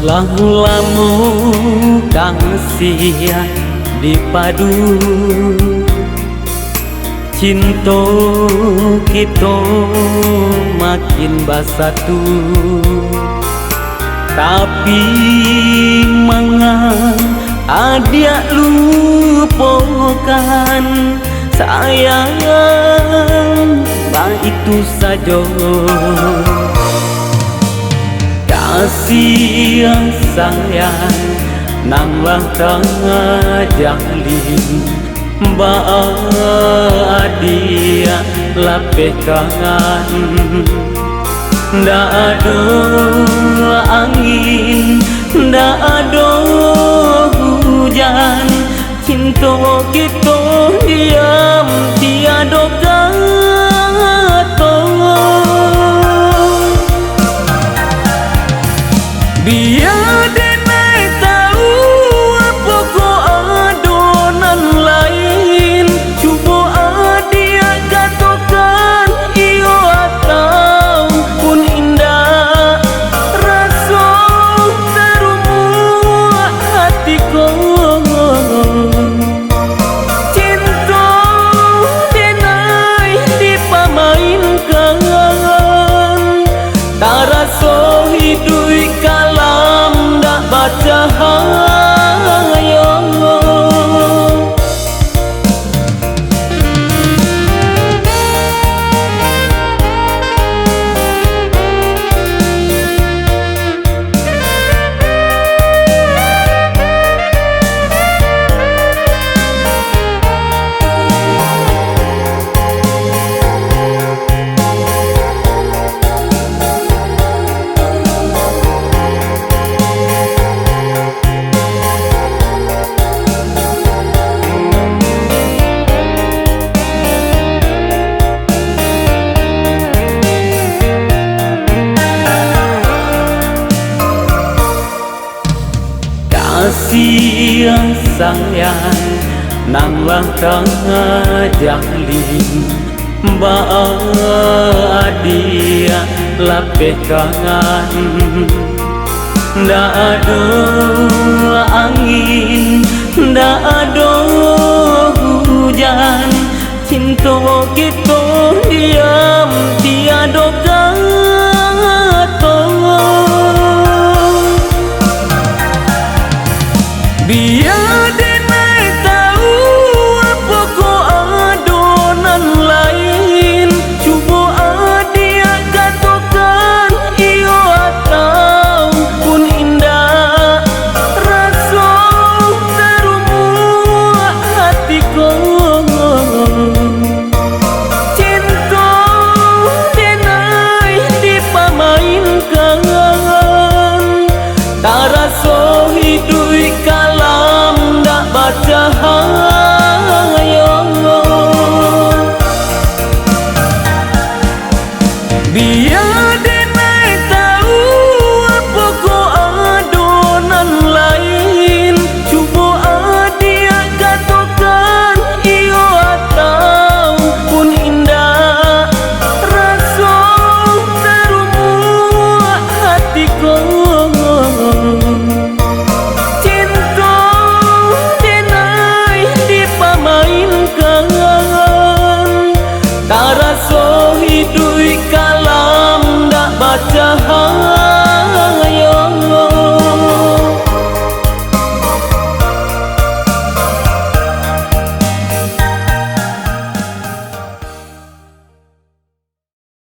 Lamu kang sia dipadu cinta kita makin basatu, tapi mangan adia lupakan sayang, itu saja. Kasih yang sayang nanglah tengah jalin dia lapeh kangen. Ndak ada angin, ndak ada hujan, cinta kita diam tiada kata. Biar denai tahu apa ko adonan lain, cuba dia katakan iyo atau pun indah rasa terumur hatiku. Cinta denai dipamainkan, tak rasa hidup kalam dak baca hayo. Kasih yang sayang nanglah tengah jalin dia lapeh kangen. Ndak ada angin, ndak ada hujan, cinta kita diam tiada kata.